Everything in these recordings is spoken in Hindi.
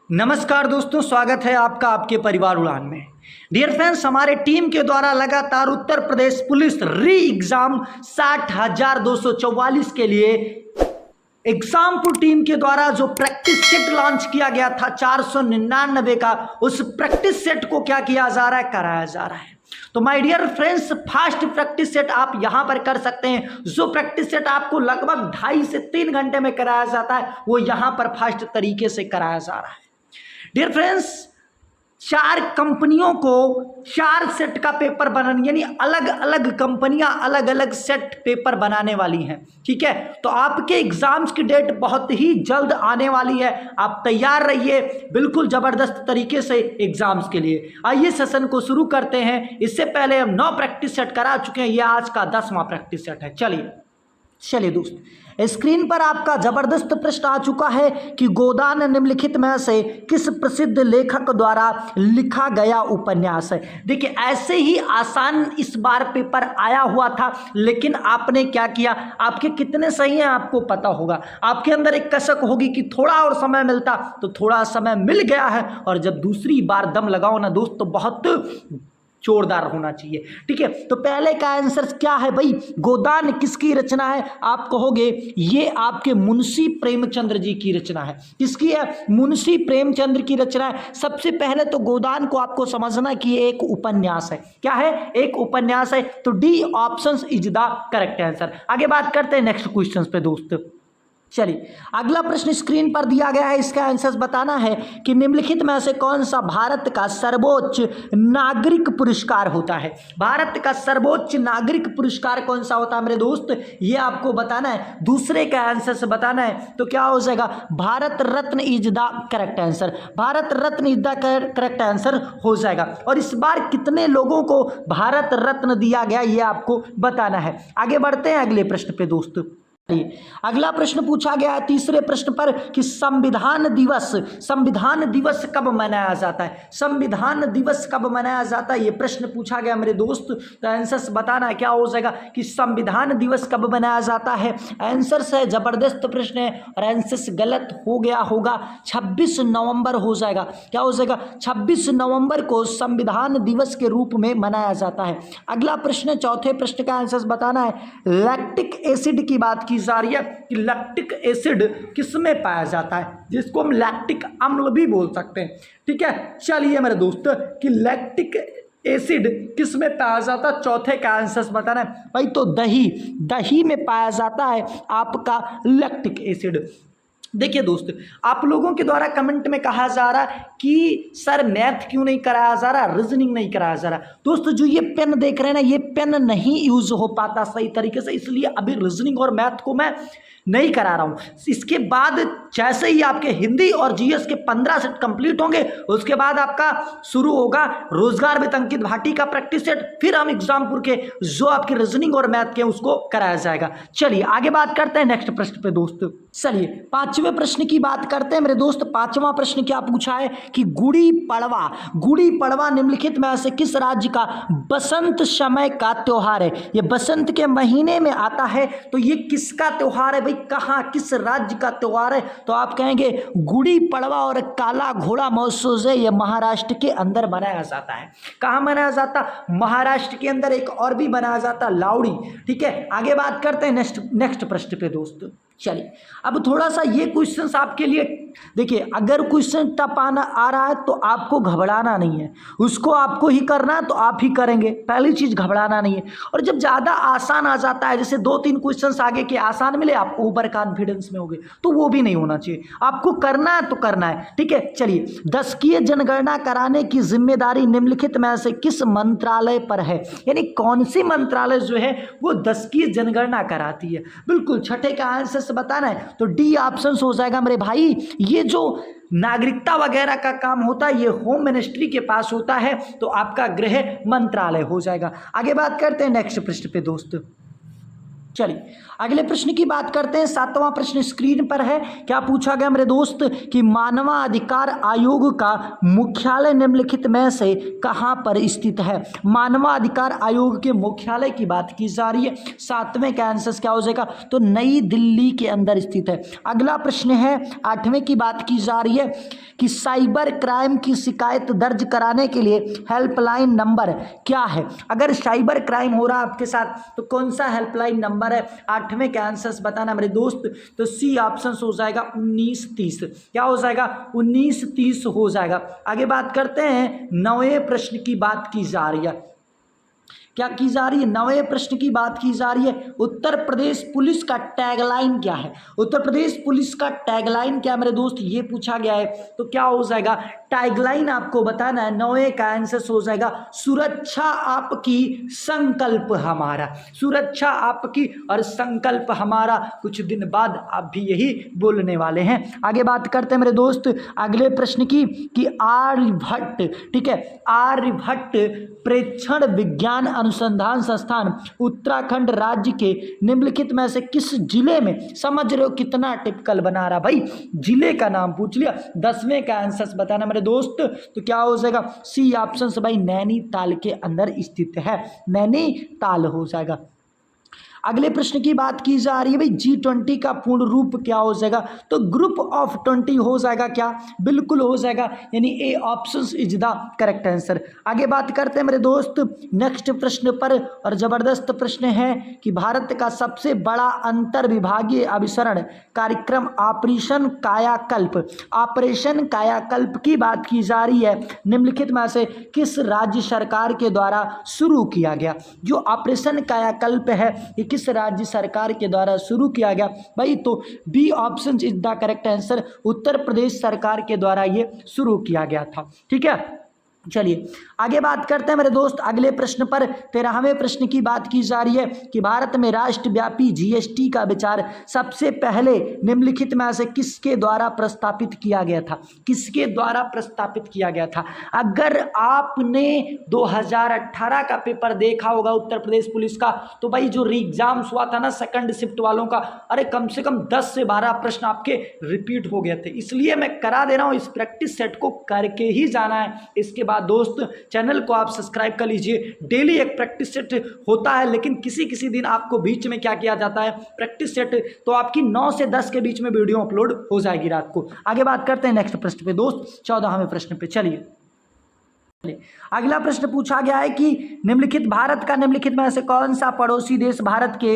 नमस्कार दोस्तों, स्वागत है आपका आपके परिवार उड़ान में। डियर फ्रेंड्स, हमारे टीम के द्वारा लगातार उत्तर प्रदेश पुलिस री एग्जाम 60,244 के लिए एग्जामपुर टीम के द्वारा जो प्रैक्टिस सेट लॉन्च किया गया था 499 का, उस प्रैक्टिस सेट को क्या किया जा रहा है, कराया जा रहा है। तो my dear friends, fast practice set आप यहां पर कर सकते हैं। जो प्रैक्टिस सेट आपको लगभग 2.5 से 3 घंटे में कराया जाता है, वो यहां पर फास्ट तरीके से कराया जा रहा है। डियर फ्रेंड्स, 4 कंपनियों को 4 सेट का पेपर बनाने, यानी अलग अलग कंपनियां अलग अलग सेट पेपर बनाने वाली हैं। ठीक है, तो आपके एग्जाम्स की डेट बहुत ही जल्द आने वाली है। आप तैयार रहिए बिल्कुल ज़बरदस्त तरीके से एग्जाम्स के लिए। आइए सेशन को शुरू करते हैं। इससे पहले हम 9 प्रैक्टिस सेट करा चुके हैं, यह आज का 10वां प्रैक्टिस सेट है। चलिए दोस्त, स्क्रीन पर आपका जबरदस्त प्रश्न आ चुका है कि गोदान निम्नलिखित में से किस प्रसिद्ध लेखक द्वारा लिखा गया उपन्यास है। देखिए, ऐसे ही आसान इस बार पेपर आया हुआ था, लेकिन आपने क्या किया, आपके कितने सही हैं आपको पता होगा। आपके अंदर एक कसक होगी कि थोड़ा और समय मिलता, तो थोड़ा समय मिल गया है, और जब दूसरी बार दम लगाओ ना दोस्त, तो बहुत जोरदार होना चाहिए। ठीक है, तो पहले का आंसर क्या है भाई, गोदान किसकी रचना है? आप कहोगे ये आपके मुंशी प्रेमचंद्र जी की रचना है। किसकी है? मुंशी प्रेमचंद्र की रचना है। सबसे पहले तो गोदान को आपको समझना कि ये एक उपन्यास है। क्या है? एक उपन्यास है। तो D option is the correct answer. आगे बात करते हैं नेक्स्ट क्वेश्चन पे दोस्त। चलिए, अगला प्रश्न स्क्रीन पर दिया गया है, इसका आंसर बताना है कि निम्नलिखित में से कौन सा भारत का सर्वोच्च नागरिक पुरस्कार होता है। भारत का सर्वोच्च नागरिक पुरस्कार कौन सा होता है मेरे दोस्त, ये आपको बताना है। दूसरे का आंसर से बताना है, तो क्या हो जाएगा, Bharat Ratna is the correct answer. Bharat Ratna is the correct answer हो जाएगा। और इस बार कितने लोगों को भारत रत्न दिया गया, ये आपको बताना है। आगे बढ़ते हैं अगले प्रश्न पे दोस्त। अगला प्रश्न पूछा गया है तीसरे प्रश्न पर कि संविधान दिवस कब मनाया जाता है। संविधान दिवस कब मनाया जाता है, ये प्रश्न पूछा गया मेरे दोस्त। तो आंसर बताना है, क्या हो जाएगा कि संविधान दिवस कब मनाया जाता है। आंसर है जबरदस्त प्रश्न है, और आंसर गलत हो गया होगा। 26 नवंबर हो जाएगा। क्या हो जाएगा? 26 नवंबर को संविधान दिवस के रूप में मनाया जाता है। अगला प्रश्न, चौथे प्रश्न का आंसर बताना है। लैक्टिक एसिड की बात जा रही है कि लैक्टिक एसिड किसमें पाया जाता है, जिसको हम लैक्टिक अम्ल भी बोल सकते हैं। ठीक है, चलिए मेरे दोस्त, कि लैक्टिक एसिड किसमें पाया जाता है, चौथे का आंसर बताना है भाई। तो दही में पाया जाता है आपका लैक्टिक एसिड। देखिए दोस्त, आप लोगों के द्वारा कमेंट में कहा जा रहा है कि सर मैथ क्यों नहीं कराया जा रहा, रीजनिंग नहीं कराया जा रहा। दोस्त, जो ये पेन देख रहे हैं ना, ये पेन नहीं यूज हो पाता सही तरीके से, इसलिए अभी रीजनिंग और मैथ को मैं नहीं करा रहा हूँ। इसके बाद जैसे ही आपके हिंदी और जीएस के 15 सेट कंप्लीट होंगे, उसके बाद आपका शुरू होगा रोजगार विद अंकित भाटी का प्रैक्टिस सेट। फिर हम एग्जामपुर के जो आपके रीजनिंग और मैथ के उसको कराया जाएगा। चलिए आगे बात करते हैं नेक्स्ट प्रश्न पे दोस्त। चलिए 5वें प्रश्न की बात करते हैं मेरे दोस्त। 5वां प्रश्न क्या पूछा है कि गुड़ी पड़वा निम्नलिखित में से किस राज्य का बसंत समय का त्योहार है। ये बसंत के महीने में आता है, तो ये किसका त्योहार है भाई, कहाँ किस राज्य का त्योहार है। तो आप कहेंगे गुड़ी पड़वा और काला घोड़ा महोत्सव है, ये महाराष्ट्र के अंदर मनाया जाता है। कहाँ मनाया जाता? महाराष्ट्र के अंदर। एक और भी मनाया जाता, लावड़ी। ठीक है, आगे बात करते हैं नेक्स्ट प्रश्न पे दोस्त। चलिए, अब थोड़ा सा ये क्वेश्चन आपके लिए, देखिए अगर क्वेश्चन टफ आ रहा है तो आपको घबराना नहीं है, उसको आपको ही करना है, तो आप ही करेंगे। पहली चीज घबराना नहीं है। और जब ज़्यादा आसान आ जाता है, जैसे 2-3 क्वेश्चन आगे के आसान मिले, आप ओवर कॉन्फिडेंस में हो गए, तो वो भी नहीं होना चाहिए। आपको करना है तो करना है। ठीक है, चलिए, 10वीं जनगणना कराने की जिम्मेदारी निम्नलिखित में से किस मंत्रालय पर है, यानी कौन सी मंत्रालय जो है वो 10वीं जनगणना कराती है। बिल्कुल छठे का आंसर से बताना है, तो डी ऑप्शन हो जाएगा मेरे भाई। ये जो नागरिकता वगैरह का काम होता है, ये होम मिनिस्ट्री के पास होता है, तो आपका गृह मंत्रालय हो जाएगा। आगे बात करते हैं नेक्स्ट प्रश्न पे दोस्त। चलिए अगले प्रश्न की बात करते हैं। 7वां प्रश्न स्क्रीन पर है। क्या पूछा गया मेरे दोस्त कि मानवाधिकार आयोग का मुख्यालय निम्नलिखित में से कहां पर स्थित है। मानवाधिकार आयोग के मुख्यालय की बात की जा रही है। 7वें का आंसर क्या हो जाएगा, तो नई दिल्ली के अंदर स्थित है। अगला प्रश्न है 8वें की बात की जा रही है कि साइबर क्राइम की शिकायत दर्ज कराने के लिए हेल्पलाइन नंबर क्या है। अगर साइबर क्राइम हो रहा है आपके साथ तो कौन सा हेल्पलाइन नंबर है, 8वें का आंसर बताना मेरे दोस्त। तो सी ऑप्शन हो जाएगा 1930। क्या हो जाएगा, 1930 हो जाएगा। आगे बात करते हैं, 9वें प्रश्न की बात की जा रही है। क्या की जा रही है, 9वें प्रश्न की बात की जा रही है। उत्तर प्रदेश पुलिस का टैगलाइन क्या है। उत्तर प्रदेश पुलिस का टैगलाइन क्या मेरे दोस्त, ये पूछा गया है। तो क्या हो जाएगा, टैगलाइन आपको बताना है। 9वें का आंसर हो जाएगा सुरक्षा आपकी संकल्प हमारा। सुरक्षा आपकी और संकल्प हमारा। कुछ दिन बाद आप भी यही बोलने वाले हैं। आगे बात करते हैं मेरे दोस्त अगले प्रश्न की कि आर्यभट्ट, ठीक है, आर्यभट्ट प्रेक्षण विज्ञान अनुसंधान संस्थान उत्तराखंड राज्य के निम्नलिखित में से किस जिले में, समझ रहे हो कितना टिपिकल बना रहा भाई, जिले का नाम पूछ लिया। 10वें का आंसर बताना मेरे दोस्त। तो क्या हो जाएगा, सी ऑप्शन से भाई नैनीताल के अंदर स्थित है, नैनीताल हो जाएगा। अगले प्रश्न की बात की जा रही है भाई G20 का पूर्ण रूप क्या हो जाएगा। तो ग्रुप ऑफ 20 हो जाएगा। क्या, बिल्कुल हो जाएगा, यानी A option is the correct answer. आगे बात करते हैं मेरे दोस्त नेक्स्ट प्रश्न पर, और जबरदस्त प्रश्न है कि भारत का सबसे बड़ा अंतर विभागीय अभिसरण कार्यक्रम ऑपरेशन कायाकल्प, ऑपरेशन कायाकल्प की बात की जा रही है। निम्नलिखित में से किस राज्य सरकार के द्वारा शुरू किया गया। जो ऑपरेशन कायाकल्प है ये किस राज्य सरकार के द्वारा शुरू किया गया भाई। तो B option is the correct answer, Uttar Pradesh सरकार के द्वारा ये शुरू किया गया था। ठीक है, चलिए आगे बात करते हैं मेरे दोस्त अगले प्रश्न पर। 13वें प्रश्न की बात की जा रही है कि भारत में राष्ट्रव्यापी जीएसटी का विचार सबसे पहले निम्नलिखित में से किसके द्वारा प्रस्तापित किया गया था। किसके द्वारा प्रस्तापित किया गया था। अगर आपने 2018 का पेपर देखा होगा उत्तर प्रदेश पुलिस का, तो भाई जो री एग्जाम्स हुआ था ना सेकंड शिफ्ट वालों का, अरे कम से कम 10 से 12 प्रश्न आपके रिपीट हो गए थे। इसलिए मैं करा दे रहा हूँ, इस प्रैक्टिस सेट को करके ही जाना है। इसके बाद दोस्त चैनल को आप सब्सक्राइब कर लीजिए। डेली एक प्रैक्टिस सेट होता है, लेकिन किसी किसी दिन आपको बीच में क्या किया जाता है, प्रैक्टिस सेट, तो आपकी 9 से 10 के बीच में वीडियो अपलोड हो जाएगी रात को। आगे बात करते हैं नेक्स्ट प्रश्न पे दोस्त, 14वें प्रश्न पे। चलिए अगला प्रश्न पूछा गया है कि निम्नलिखित भारत का निम्नलिखित में से कौन सा पड़ोसी देश भारत के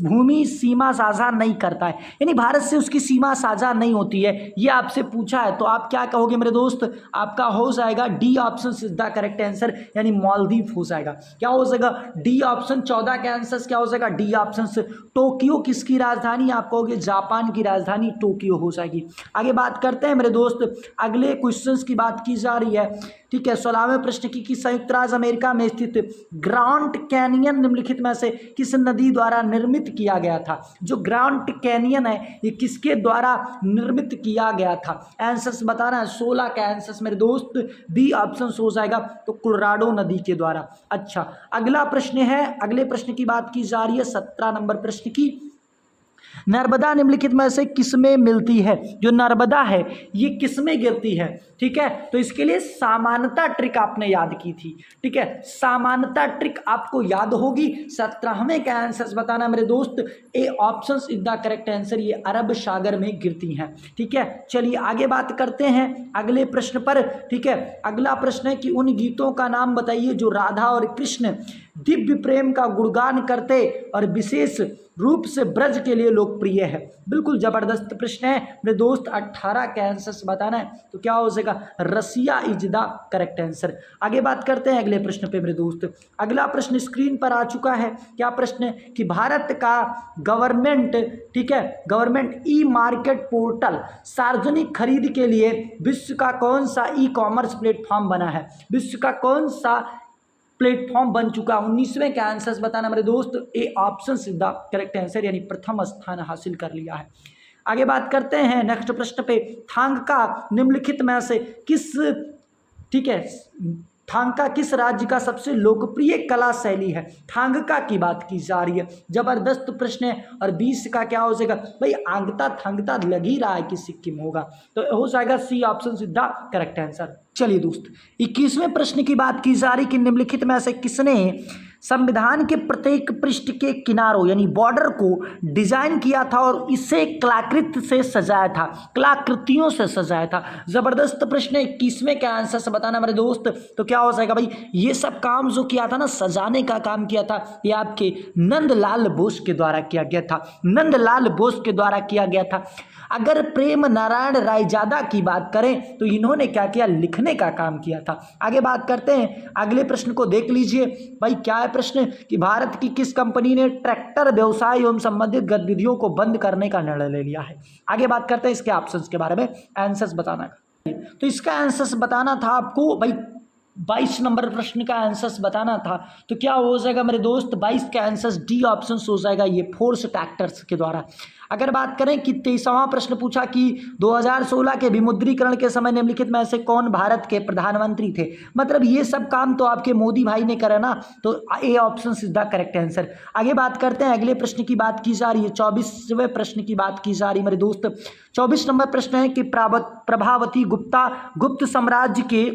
भूमि सीमा साझा नहीं करता है, यानी भारत से उसकी सीमा साझा नहीं होती है, ये आपसे पूछा है। तो आप क्या कहोगे मेरे दोस्त, आपका हो जाएगा D option is the correct answer, यानी मालदीव हो जाएगा। क्या हो जाएगा, डी ऑप्शन। 14 का आंसर क्या हो जाएगा, डी ऑप्शन। टोक्यो किसकी राजधानी, आप कहोगे जापान की राजधानी टोक्यो हो जाएगी। आगे बात करते हैं मेरे दोस्त अगले क्वेश्चन की बात की जा रही है। ठीक है, 16वें प्रश्न की कि संयुक्त राज्य अमेरिका में स्थित ग्रांड कैनियन निम्नलिखित में से किस नदी द्वारा निर्मित किया गया था। जो ग्रांड कैनियन है ये किसके द्वारा निर्मित किया गया था, आंसर्स बताना है। 16 का आंसर मेरे दोस्त बी ऑप्शन हो जाएगा, तो कोलोराडो नदी के द्वारा। अच्छा, अगला प्रश्न है, अगले प्रश्न की बात की जा रही है 17 नंबर प्रश्न की। नर्मदा निम्नलिखित में से किसमें मिलती है। जो नर्मदा है ये किसमें गिरती है। ठीक है, तो इसके लिए समानता ट्रिक आपने याद की थी। ठीक है, समानता ट्रिक आपको याद होगी। 17वें का आंसर बताना मेरे दोस्त, A option is the correct answer, ये अरब सागर में गिरती हैं। ठीक है, चलिए आगे बात करते हैं अगले प्रश्न पर। ठीक है, अगला प्रश्न है कि उन गीतों का नाम बताइए जो राधा और कृष्ण दिव्य प्रेम का गुणगान करते और विशेष रूप से ब्रज के लिए लोकप्रिय है। बिल्कुल जबरदस्त प्रश्न है मेरे दोस्त। 18 का आंसर बताना है, तो क्या हो जाएगा, Russia is the correct answer. आगे बात करते हैं अगले प्रश्न पे मेरे दोस्त। अगला प्रश्न स्क्रीन पर आ चुका है। क्या प्रश्न है कि भारत का गवर्नमेंट, ठीक है, गवर्नमेंट ई मार्केट पोर्टल सार्वजनिक खरीद के लिए विश्व का कौन सा ई कॉमर्स प्लेटफॉर्म बना है। विश्व का कौन सा प्लेटफॉर्म बन चुका। 19वें का आंसर बताना मेरे दोस्त, A option is the correct answer, यानी प्रथम स्थान हासिल कर लिया है। आगे बात करते हैं नेक्स्ट प्रश्न पे। थांगका निम्नलिखित में से किस, ठीक है, थांगका किस राज्य का सबसे लोकप्रिय कला शैली है। थांगका की बात की जा रही है, जबरदस्त प्रश्न है। और 20 का क्या हो जाएगा भाई, आंगता थांगता लग ही रहा है कि सिक्किम होगा, तो हो जाएगा C option is the correct answer. चलिए दोस्त 21वें प्रश्न की बात की जा रही कि निम्नलिखित में से किसने संविधान के प्रत्येक पृष्ठ के किनारों यानी बॉर्डर को डिजाइन किया था और इसे कलाकृति से सजाया था, कलाकृतियों से सजाया था। जबरदस्त प्रश्न है। 21वें का आंसर से बताना मेरे दोस्त। तो क्या हो जाएगा भाई, ये सब काम जो किया था ना, सजाने का काम किया था, ये आपके नंदलाल बोस के द्वारा किया गया था, नंदलाल बोस के द्वारा किया गया था। अगर प्रेम नारायण रायजादा की बात करें तो इन्होंने क्या किया, लिखने का काम किया था। आगे बात करते हैं, अगले प्रश्न को देख लीजिए भाई। क्या है प्रश्न कि भारत की किस कंपनी ने ट्रैक्टर व्यवसाय एवं संबंधित गतिविधियों को बंद करने का निर्णय ले लिया है। आगे बात करते हैं इसके ऑप्शंस के बारे में, आंसर्स बताना है। तो इसका आंसर्स बताना था आपको भाई, 22 नंबर प्रश्न का आंसर्स बताना था। तो क्या हो जाएगा मेरे दोस्त, 22 का आंसर्स डी ऑप्शन हो जाएगा, ये फोर्स ट्रैक्टर्स के द्वारा। अगर बात करें कि 23वां प्रश्न पूछा कि 2016 के विमुद्रीकरण के समय निम्नलिखित में से कौन भारत के प्रधानमंत्री थे। मतलब ये सब काम तो आपके मोदी भाई ने करा ना, तो A option is the correct answer. आगे बात करते हैं, अगले प्रश्न की बात की जा रही है, 24वें प्रश्न की बात की जा रही है मेरे दोस्त। 24 नंबर प्रश्न है कि प्रभावती गुप्ता गुप्त साम्राज्य के,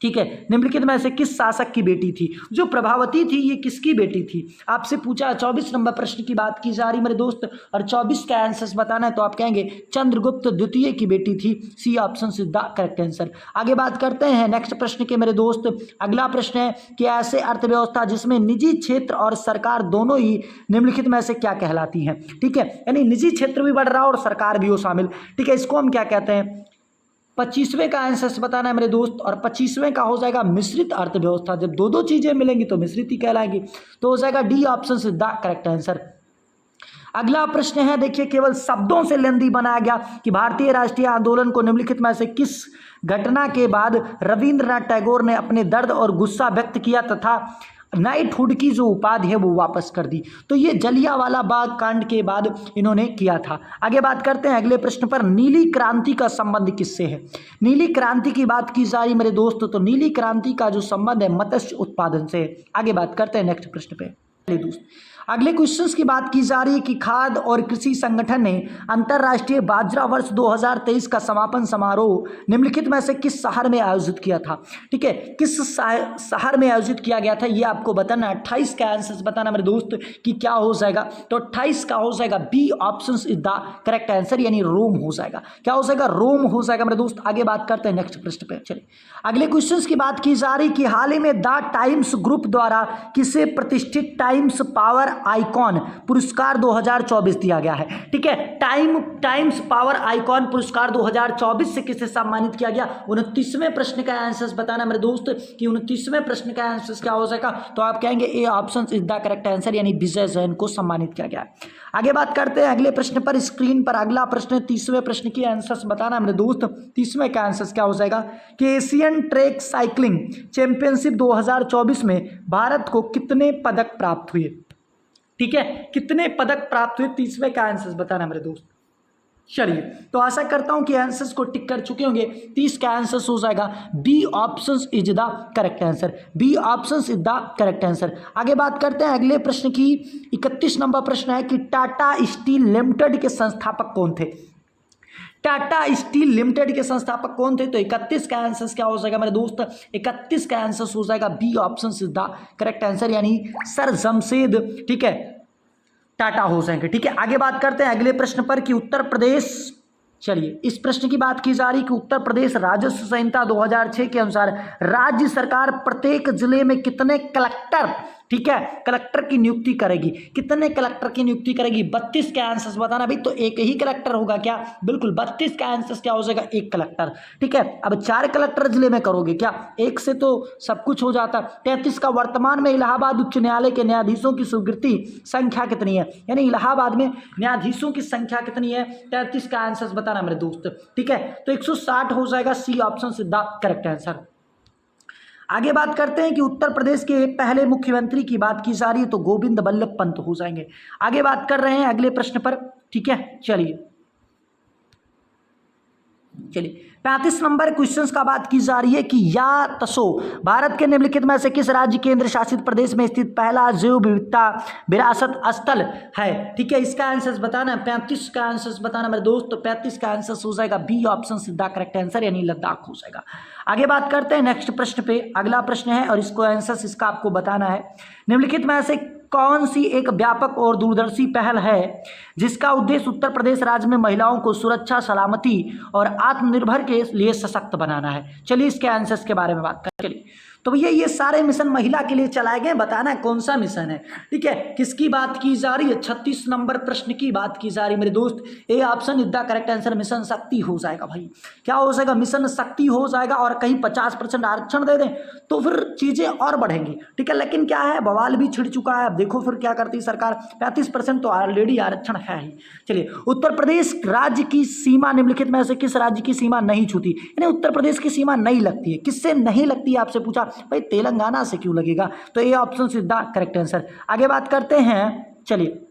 ठीक है, निम्नलिखित में से किस शासक की बेटी थी। जो प्रभावती थी ये किसकी बेटी थी, आपसे पूछा। 24 नंबर प्रश्न की बात की जा रही मेरे दोस्त, और 24 का आंसर बताना है तो आप कहेंगे चंद्रगुप्त द्वितीय की बेटी थी, C option is the correct answer. आगे बात करते हैं नेक्स्ट प्रश्न के मेरे दोस्त। अगला प्रश्न है कि ऐसे अर्थव्यवस्था जिसमें निजी क्षेत्र और सरकार दोनों ही निम्नलिखित में से क्या कहलाती हैं। ठीक है, यानी निजी क्षेत्र भी बढ़ रहा है और सरकार भी हो शामिल। ठीक है, इसको हम क्या कहते हैं। 25वें का आंसर बताना है मेरे दोस्त, और 25वें का हो जाएगा मिश्रित अर्थव्यवस्था। जब दो दो चीजें मिलेंगी तो मिश्रित ही कहलाएंगी, तो हो जाएगा D option is the correct answer. अगला प्रश्न है, देखिए केवल शब्दों से लेंदी बनाया गया कि भारतीय राष्ट्रीय आंदोलन को निम्नलिखित में से किस घटना के बाद रविंद्रनाथ टैगोर ने अपने दर्द और गुस्सा व्यक्त किया तथा नाइटहुड की जो उपाधि है वो वापस कर दी। तो ये जलियांवाला बाग कांड के बाद इन्होंने किया था। आगे बात करते हैं अगले प्रश्न पर, नीली क्रांति का संबंध किससे है। नीली क्रांति की बात की जा रही मेरे दोस्त, तो नीली क्रांति का जो संबंध है मत्स्य उत्पादन से है। आगे बात करते हैं नेक्स्ट प्रश्न पे दोस्त। अगले क्वेश्चंस की बात की जा रही है कि खाद्य और कृषि संगठन ने अंतर्राष्ट्रीय बाजरा वर्ष 2023 का समापन समारोह निम्नलिखित में से किस शहर में आयोजित किया था। ठीक है, किस शहर में आयोजित किया गया था ये आपको बताना। 28 का आंसर बताना मेरे दोस्त कि क्या हो जाएगा। तो 28 का हो जाएगा B option is the correct answer, यानी रोम हो जाएगा। क्या हो जाएगा, रोम हो जाएगा मेरे दोस्त। आगे बात करते हैं नेक्स्ट प्रश्न पे। चलिए अगले क्वेश्चन की बात की जा रही कि हाल ही में द टाइम्स ग्रुप द्वारा किसे प्रतिष्ठित टाइम्स पावर आइकॉन पुरस्कार 2024 दिया गया है। ठीक है, टाइम्स पावर आइकॉन पुरस्कार 2024 से किसे सम्मानित किया गया। 29वें प्रश्न का आंसर बताना मेरे दोस्त कि 29वें प्रश्न का आंसर क्या हो जाएगा। तो आप कहेंगे A option is the correct answer, यानी विजय जैन को सम्मानित किया गया है। आगे बात करते हैं अगले प्रश्न पर। स्क्रीन पर अगला प्रश्न 30वें प्रश्न की आंसर बताना मेरे दोस्त। 30वें का आंसर क्या हो जाएगा कि एशियन ट्रैक साइकिलिंग चैंपियनशिप 2024 में भारत को कितने पदक प्राप्त हुए। ठीक है, कितने पदक प्राप्त हुए, 30वें का आंसर बताना मेरे दोस्त। चलिए, तो आशा करता हूं कि आंसर्स को टिक कर चुके होंगे। 30 का आंसर हो जाएगा B option is the correct answer, B option is the correct answer. आगे बात करते हैं अगले प्रश्न की। 31 नंबर प्रश्न है कि टाटा स्टील लिमिटेड के संस्थापक कौन थे। टाटा स्टील लिमिटेड के संस्थापक कौन थे। तो 31 का आंसर क्या हो जाएगा मेरे दोस्त, 31 का आंसर हो जाएगा B option is the correct answer, यानी सर जमशेद, ठीक है, टाटा हो जाएंगे। ठीक है, आगे बात करते हैं अगले प्रश्न पर कि उत्तर प्रदेश। चलिए, इस प्रश्न की बात की जा रही कि उत्तर प्रदेश राजस्व संहिता 2006 के अनुसार राज्य सरकार प्रत्येक जिले में कितने कलेक्टर, ठीक है, कलेक्टर की नियुक्ति करेगी। कितने कलेक्टर की नियुक्ति करेगी। 32 का आंसर बताना भाई। तो एक ही कलेक्टर होगा क्या, बिल्कुल 32 का आंसर क्या हो जाएगा, एक कलेक्टर। ठीक है, अब 4 कलेक्टर जिले में करोगे क्या, एक से तो सब कुछ हो जाता। 33 का वर्तमान में इलाहाबाद उच्च न्यायालय के न्यायाधीशों की स्वीकृति संख्या कितनी है, यानी इलाहाबाद में न्यायाधीशों की संख्या कितनी है। 33 का आंसर बताना मेरे दोस्त। ठीक है, तो 160 हो जाएगा, C option is the correct answer. आगे बात करते हैं कि उत्तर प्रदेश के पहले मुख्यमंत्री की बात की जा रही है, तो गोविंद बल्लभ पंत हो जाएंगे। आगे बात कर रहे हैं अगले प्रश्न पर। ठीक है, चलिए 35 नंबर क्वेश्चंस का बात की जा रही है कि या तसो भारत के निम्नलिखित में से किस राज्य केंद्र शासित प्रदेश में स्थित पहला जैव विविधता विरासत स्थल है। ठीक है, इसका आंसर बताना है, 35 का आंसर बताना मेरे दोस्त। तो 35 का आंसर हो जाएगा बी ऑप्शन सीधा करेक्ट आंसर, यानी लद्दाख हो जाएगा। आगे बात करते हैं नेक्स्ट प्रश्न पे। अगला प्रश्न है और इसको आंसर इसका आपको बताना है, निम्नलिखित में से कौन सी एक व्यापक और दूरदर्शी पहल है जिसका उद्देश्य उत्तर प्रदेश राज्य में महिलाओं को सुरक्षा, सलामती और आत्मनिर्भर के लिए सशक्त बनाना है। चलिए इसके आंसर्स के बारे में बात करें। चलिए तो भैया ये सारे मिशन महिला के लिए चलाए गए, बताना है कौन सा मिशन है। ठीक है, किसकी बात की जा रही है, 36 नंबर प्रश्न की बात की जा रही है मेरे दोस्त। A option is the correct answer, mission शक्ति हो जाएगा भाई। क्या हो जाएगा, मिशन शक्ति हो जाएगा। और कहीं 50% आरक्षण दे दें तो फिर चीजें और बढ़ेंगी। ठीक है, लेकिन क्या है, बवाल भी छिड़ चुका है। अब देखो फिर क्या करती है सरकार, 35% तो ऑलरेडी आरक्षण है ही। चलिए, उत्तर प्रदेश राज्य की सीमा निम्नलिखित में से किस राज्य की सीमा नहीं छूती, यानी उत्तर प्रदेश की सीमा नहीं लगती है। किससे नहीं लगती है आपसे पूछा, भाई तेलंगाना से क्यों लगेगा। तो ये ऑप्शन सीधा करेक्ट आंसर। आगे बात करते हैं। चलिए,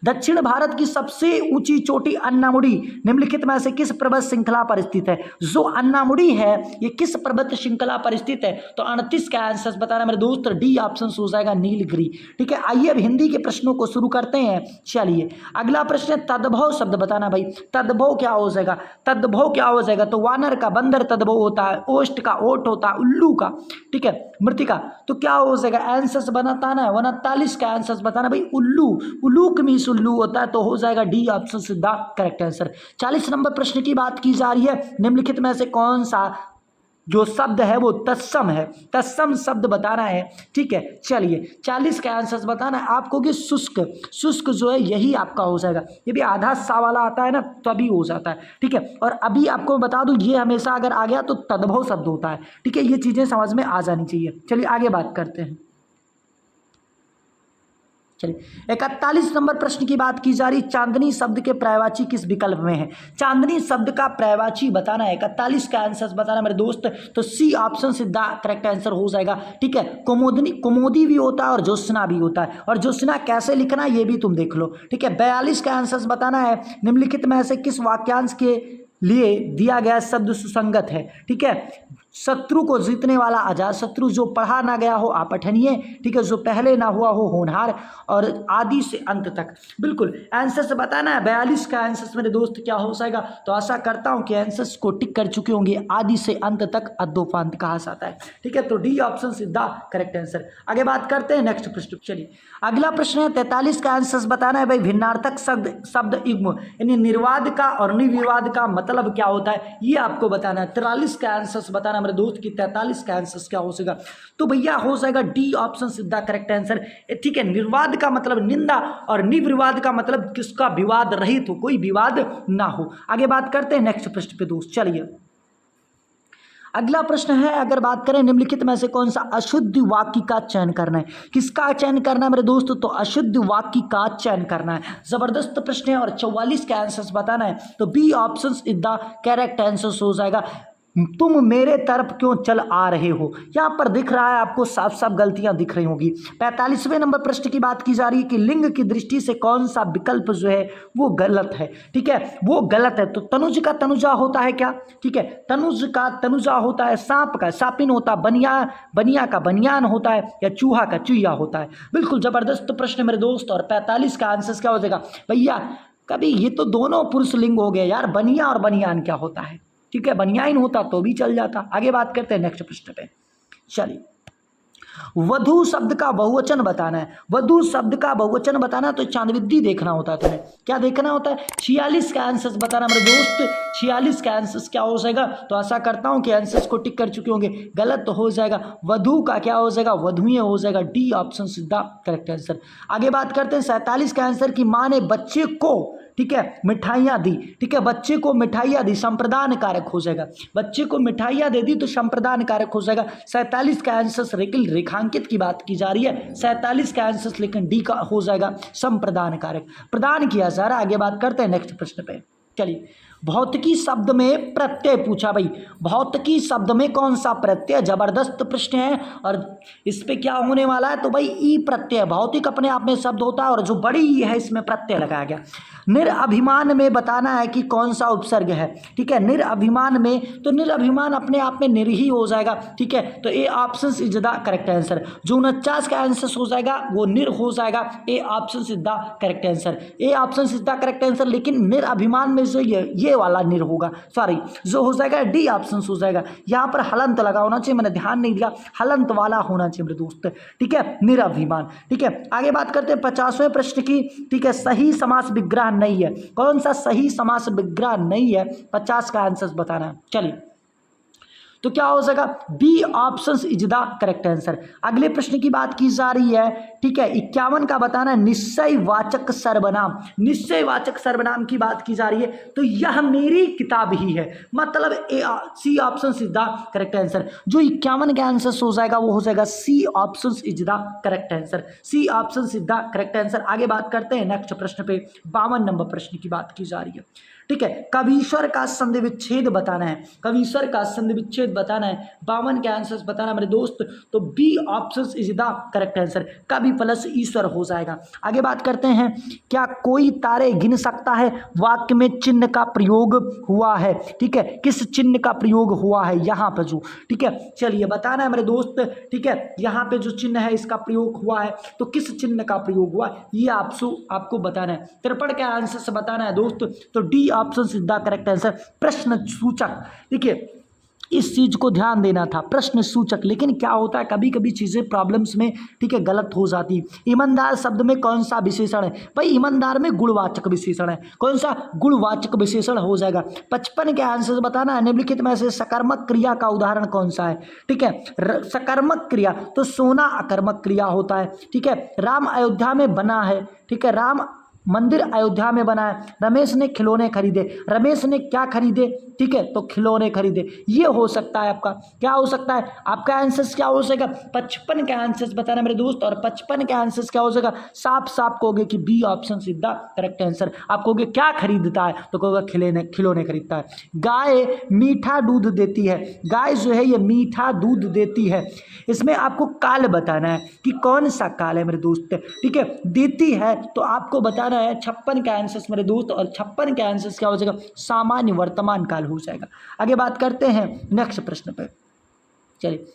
दक्षिण भारत की सबसे ऊंची चोटी अन्नामुडी निम्नलिखित में से किस पर्वत श्रृंखला पर स्थित है। जो अन्नामुडी है ये किस पर्वत श्रृंखला पर स्थित है। तो 38 का आंसर बताना मेरे दोस्त, डी ऑप्शन हो जाएगा नीलगिरी। ठीक है, आइए अब हिंदी के प्रश्नों को शुरू करते हैं। चलिए, अगला प्रश्न है तद्भव शब्द बताना भाई। तद्भव क्या हो जाएगा, तद्भव क्या हो जाएगा। तो वानर का बंदर तद्भव होता है, ओष्ठ का ओट होता है, उल्लू का, ठीक है, मृतिका। तो क्या हो जाएगा, आंसर बताना है। 39 का आंसर बताना भाई, उल्लू, उल्लूक मीन्स उल्लू होता है। तो हो जाएगा डी ऑप्शन सीधा करेक्ट आंसर। 40 नंबर प्रश्न की बात की जा रही है, निम्नलिखित में से कौन सा जो शब्द है वो तत्सम है। तत्सम शब्द बताना है। ठीक है, चलिए 40 का आंसर बताना है आपको कि शुष्क, शुष्क जो है यही आपका हो जाएगा। ये भी आधा सा वाला आता है ना, तभी हो जाता है। ठीक है, और अभी आपको बता दूं ये हमेशा अगर आ गया तो तद्भव शब्द होता है। ठीक है, ये चीजें समझ में आ जानी चाहिए। चलिए आगे बात करते हैं। चलिए, 41 नंबर प्रश्न की बात की जा रही, चांदनी शब्द के पर्यायवाची किस विकल्प में है। चांदनी शब्द का पर्यायवाची बताना है। 41 का आंसर बताना मेरे दोस्त। तो सी ऑप्शन सीधा करेक्ट आंसर हो जाएगा। ठीक है, कुमुदनी, कुमुदी भी होता है और ज्योत्सना भी होता है। और ज्योत्सना कैसे लिखना है ये भी तुम देख लो। ठीक है, 42 का आंसर बताना है, निम्नलिखित में से किस वाक्यांश के लिए दिया गया शब्द सुसंगत है। ठीक है, शत्रु को जीतने वाला अजात शत्रु, जो पढ़ा ना गया हो अपठनीय, ठीक है, जो पहले ना हुआ हो होनहार, और आदि से अंत तक। बिल्कुल आंसर से बताना है। 42 का आंसर मेरे दोस्त क्या हो जाएगा। तो आशा करता हूं कि आंसर्स को टिक कर चुके होंगे। आदि से अंत तक अद्योपांत कहा जाता है। ठीक है, तो डी ऑप्शन सीधा करेक्ट आंसर। आगे बात करते हैं नेक्स्ट प्रश्न। चलिए, अगला प्रश्न है 43 का आंसर बताना है भाई। भिन्नार्थक शब्द युग्म यानी निर्वाद का और निर्विवाद का मतलब क्या होता है, ये आपको बताना है। 43 का आंसर बताना मेरे दोस्त की 43 का आंसर क्या हो जाएगा। तो भैया हो जाएगा डी ऑप्शन सीधा करेक्ट आंसर। ठीक है, निर्वाद का मतलब निंदा और निर्विवाद का मतलब किसका विवाद रहित हो, कोई विवाद ना हो। आगे बात करते हैं नेक्स्ट प्रश्न पे दोस्त। चलिए, अगला प्रश्न है, अगर बात करें निम्नलिखित में से कौन सा अशुद्ध वाक्य का चयन करना है। किसका चयन करना है मेरे दोस्तों, तो अशुद्ध वाक्य का चयन करना है। जबरदस्त प्रश्न है और 44 का आंसर बताना है। तो B option is the correct answer हो जाएगा। तुम मेरे तरफ क्यों चल आ रहे हो, यहाँ पर दिख रहा है आपको, साफ साफ गलतियां दिख रही होगी। 45वें नंबर प्रश्न की बात की जा रही है कि लिंग की दृष्टि से कौन सा विकल्प जो है वो गलत है। ठीक है, वो गलत है। तो तनुज का तनुजा होता है क्या, ठीक है, तनुज का तनुजा होता है, सांप का सापिन होता है, बनिया का बनियान होता है, या चूहा का चुईया होता है। बिल्कुल जबरदस्त प्रश्न मेरे दोस्त। और 45 का आंसर क्या हो जाएगा भैया, कभी ये तो दोनों पुरुष लिंग हो गए यार, बनिया और बनियान क्या होता है। ठीक है, बनियाइन होता तो भी चल जाता। आगे बात करते हैं नेक्स्ट प्रश्न पे। चलिए, वधु शब्द का बहुवचन बताना है। वधु शब्द का बहुवचन बताना तो चांदविद्धि देखना होता है तुम्हें। क्या देखना होता है, 46 का आंसर बताना मेरे दोस्त। 46 का आंसर क्या हो जाएगा। तो आशा करता हूं कि आंसर्स को टिक कर चुके होंगे। गलत तो हो जाएगा, वधु का क्या हो जाएगा, वधुएं हो जाएगा। डी ऑप्शन सीधा करेक्ट आंसर। आगे बात करते हैं 47 का आंसर की माँ ने बच्चे को, ठीक है, मिठाइयाँ दी। ठीक है, बच्चे को मिठाइयाँ दी, संप्रदान कारक हो जाएगा। बच्चे को मिठाइयाँ दे दी तो संप्रदान कारक हो जाएगा। 47 का आंसर रेखांकित की बात की जा रही है। 47 का आंसर लेकिन डी का हो जाएगा संप्रदान कारक, प्रदान किया जा रहा है। आगे बात करते हैं नेक्स्ट प्रश्न पे। चलिए, भौतिकी शब्द में प्रत्यय पूछा भाई, भौतिकी शब्द में कौन सा प्रत्यय, जबरदस्त प्रश्न है। और इस पे क्या होने वाला है, तो भाई ई प्रत्यय, भौतिक अपने आप में शब्द होता है और जो बड़ी ई है इसमें प्रत्यय लगाया गया। निरअभिमान में बताना है कि कौन सा उपसर्ग है, ठीक है। निरअभिमान में, तो निरअभिमान अपने आप में निर ही हो जाएगा, ठीक है। तो A option is the correct answer. जो 49 का आंसर हो जाएगा वो निर हो जाएगा। A option is the correct answer, A option is the correct answer. लेकिन निरअभिमान में जो ये वाला निर होगा, सॉरी, जो हो जाएगा डी ऑप्शन हो जाएगा। यहाँ पर हलंत लगा होना चाहिए, मैंने ध्यान नहीं दिया, हलंत वाला होना चाहिए मेरे दोस्त, ठीक है, निरअभिमान, ठीक है। आगे बात करते हैं 50वें प्रश्न की, ठीक है। सही समास विग्रह नहीं है, कौन सा सही समास विग्रह नहीं है, 50 का आंसर बताना है। चलिए, तो क्या हो जाएगा, B option is the correct answer. अगले प्रश्न की बात की जा रही है, ठीक है, 51 का बताना है निश्चयवाचक सर्वनाम। निश्चयवाचक सर्वनाम की बात की जा रही है, तो यह मेरी किताब ही है, मतलब C option is the correct answer. जो 51 का आंसर हो जाएगा वो हो जाएगा C option is the correct answer, C option is the correct answer. आगे बात करते हैं नेक्स्ट प्रश्न पे, 52 नंबर प्रश्न की बात की जा रही है, ठीक है। कवीश्वर का संधि विच्छेद बताना है, कवीश्वर का संधि विच्छेद बताना है, 52 के आंसर्स बताना मेरे दोस्त। तो B option is the correct answer, कवि प्लस ईश्वर हो जाएगा। आगे बात करते हैं, क्या कोई तारे गिन सकता है, वाक्य में चिन्ह का प्रयोग हुआ है, ठीक है, किस चिन्ह का प्रयोग हुआ है यहाँ पर जो, ठीक है, चलिए बताना है मेरे दोस्त, ठीक है। यहाँ पे जो चिन्ह है इसका प्रयोग हुआ है, तो किस चिन्ह का प्रयोग हुआ ये आपको बताना है। 53 के आंसर से बताना है दोस्त, तो D option is the correct answer. प्रश्न सूचक, देखिए इस चीज को ध्यान देना था, प्रश्न सूचक। लेकिन क्या होता है कभी कभी चीजें प्रॉब्लम्स में, ठीक है, गलत हो जाती। ईमानदार शब्द में कौन सा विशेषण है, भाई ईमानदार में गुणवाचक विशेषण है, कौन सा, गुणवाचक विशेषण हो जाएगा। 55 के आंसर बताना है निम्नलिखित में से सकर्मक क्रिया का उदाहरण कौन सा है, ठीक है। सकर्मक क्रिया, तो सोना अकर्मक क्रिया होता है, ठीक है। राम अयोध्या में बना है, ठीक है, राम मंदिर अयोध्या में बना है। रमेश ने खिलौने खरीदे, रमेश ने क्या खरीदे, ठीक है, तो खिलौने खरीदे। ये हो सकता है आपका, क्या हो सकता है आपका आंसर, क्या हो जाएगा 55 के आंसर बताना मेरे दोस्त। और 55 के आंसर क्या हो जाएगा, साफ साफ कहोगे कि B option is the correct answer. आप कहोगे क्या खरीदता है, तो कहोगे खिलौने खरीदता है। गाय मीठा दूध देती है, गाय जो है ये मीठा दूध देती है। इसमें आपको काल बताना है कि कौन सा काल है मेरे दोस्त, ठीक है। देती है तो आपको बताना है 56 का आंसर मेरे दोस्त। और 56 का आंसर क्या हो जाएगा, सामान्य वर्तमान काल हो जाएगा। आगे बात करते हैं नेक्स्ट प्रश्न पे, चलिए,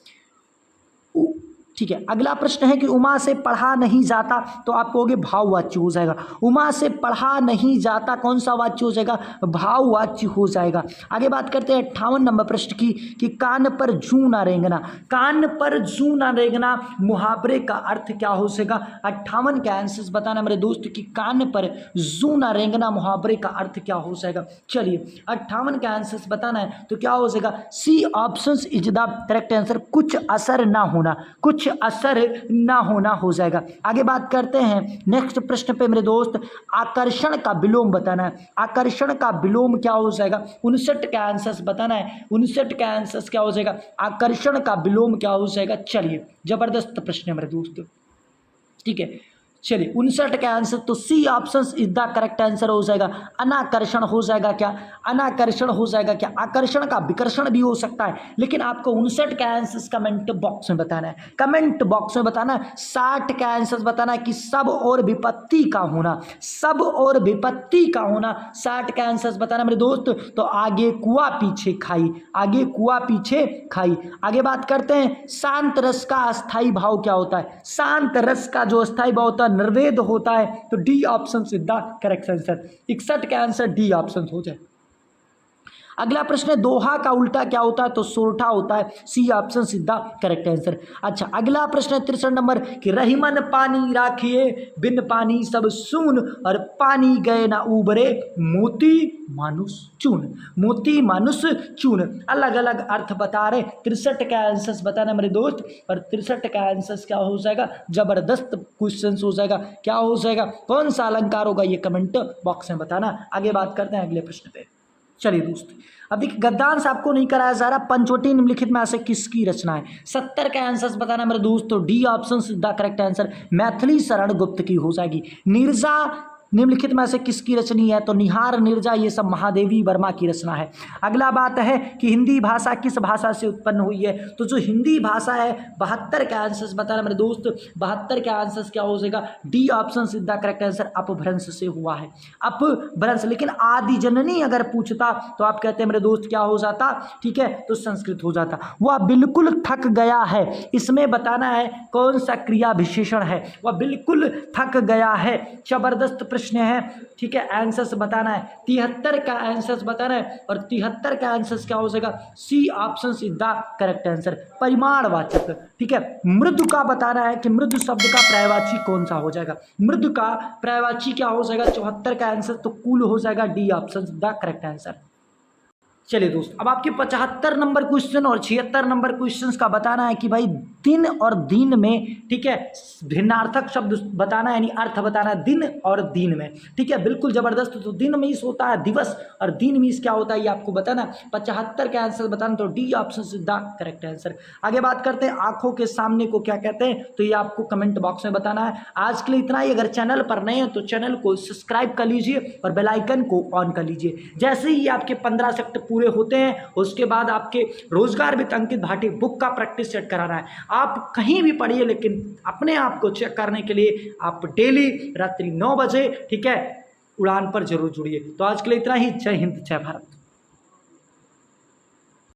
ठीक है। अगला प्रश्न है कि उमा से पढ़ा नहीं जाता, तो आप कहोगे भाववाच्य हो जाएगा। उमा से पढ़ा नहीं जाता कौन सा वाच्य हो जाएगा, भाववाच्य हो जाएगा। आगे बात करते हैं 58 नंबर प्रश्न की, कि कान पर जूं ना रेंगना, कान पर जूं ना रेंगना मुहावरे का अर्थ क्या हो जाएगा। 58 के आंसर बताना मेरे दोस्त कि कान पर जूं ना रेंगना मुहावरे का अर्थ क्या हो जाएगा। चलिए 58 के आंसर बताना है, तो क्या हो जाएगा, C option is the correct answer. कुछ असर ना होना, कुछ असर ना होना हो जाएगा। आगे बात करते हैं नेक्स्ट प्रश्न पे मेरे दोस्त, आकर्षण का विलोम बताना है। आकर्षण का विलोम क्या हो जाएगा, 59 का आंसर बताना है। 59 का आंसर क्या हो जाएगा, आकर्षण का विलोम क्या हो जाएगा। चलिए जबरदस्त प्रश्न है मेरे दोस्त, ठीक है। चलिए 59 का आंसर, तो C option is the correct answer हो जाएगा। अनाकर्षण हो जाएगा क्या, अनाकर्षण हो जाएगा क्या। आकर्षण का विकर्षण भी हो सकता है, लेकिन आपको 59 का आंसर कमेंट बॉक्स में बताना है, कमेंट बॉक्स में बताना है। 60 का आंसर बताना है कि सब और विपत्ति का होना, सब और विपत्ति का होना। 60 का आंसर बताना मेरे दोस्त, तो आगे कुआ पीछे खाई, आगे कुआ पीछे खाई। आगे बात करते हैं, शांत रस का अस्थाई भाव क्या होता है। शांत रस का जो अस्थाई भाव होता है निर्वेद होता है, तो D option is the correct answer. 61 का आंसर डी ऑप्शन हो जाए। अगला प्रश्न है, दोहा का उल्टा क्या होता है, तो सोरठा होता है। C option is the correct answer. अच्छा अगला प्रश्न है 63 नंबर, कि रहीमन पानी राखिए बिन पानी सब सून, और पानी गए ना उबरे मोती मानुष चून, मोती मानुष चून। अलग अलग अर्थ बता रहे। 63 का आंसर बताना मेरे दोस्त, और 63 का आंसर क्या हो जाएगा, जबरदस्त क्वेश्चन हो जाएगा। क्या हो जाएगा, कौन सा अलंकार होगा, ये कमेंट बॉक्स में बताना। आगे बात करते हैं अगले प्रश्न पे। चलिए दोस्त, अब देखिए गद्यांश आपको नहीं कराया जा रहा। पंचवटी निम्नलिखित में से किसकी रचना है। 70 का आंसर बताना मेरे दोस्त, तो D option the correct answer Maithili Sharan Gupt की हो जाएगी। नीरजा निम्नलिखित में से किसकी रचनी है? तो निहार, नीरजा, ये सब महादेवी वर्मा की रचना है। अगला बात है कि हिंदी भाषा किस भाषा से उत्पन्न हुई है? तो जो हिंदी भाषा है 72 का आंसर बताना मेरे दोस्त, 72 का आंसर क्या हो जाएगा? D option is the correct answer, अपभ्रंश से हुआ है, अपभ्रंश। लेकिन आदि जननी अगर पूछता तो आप कहते हैं मेरे दोस्त क्या हो जाता? ठीक है, तो संस्कृत हो जाता। वह बिल्कुल थक गया है, इसमें बताना है कौन सा क्रिया विशेषण है? वह बिल्कुल थक गया है, जबरदस्त प्रश्न है। ठीक है, आंसर्स बताना है, 73 का आंसर्स बताना है, और 73 का आंसर्स क्या हो जाएगा? C option is the correct answer, परिमाणवाचक। ठीक है, मृदु का बताना है कि मृदु शब्द का पर्यायवाची कौन सा हो जाएगा? मृदु का पर्यायवाची क्या हो जाएगा? 74 का आंसर तो कूल हो जाएगा, D option the correct answer. चलिए दोस्त, अब आपके 75 नंबर क्वेश्चन और 76 नंबर क्वेश्चंस का बताना है कि भाई दिन और दीन में, ठीक है, भिन्नार्थक शब्द बताना है, यानी अर्थ बताना है दिन और दीन में। ठीक है, बिल्कुल जबरदस्त। तो दिन मीन्स होता है दिवस और दीन मीन्स क्या होता है ये आपको बताना। 75 का आंसर बताना, तो D option is the correct answer. आगे बात करते हैं आंखों के सामने को क्या कहते हैं, तो ये आपको कमेंट बॉक्स में बताना है। आज के लिए इतना ही। अगर चैनल पर नए हैं तो चैनल को सब्सक्राइब कर लीजिए और बेल आइकन को ऑन कर लीजिए। जैसे ही आपके 15 सेट पूरे होते हैं उसके बाद आपके रोजगार विद अंकित भाटी बुक का प्रैक्टिस सेट कराना है। आप कहीं भी पढ़िए, लेकिन अपने आप को चेक करने के लिए आप डेली रात्रि 9 बजे, ठीक है, उड़ान पर जरूर जुड़िए। तो आज के लिए इतना ही। जय हिंद, जय भारत।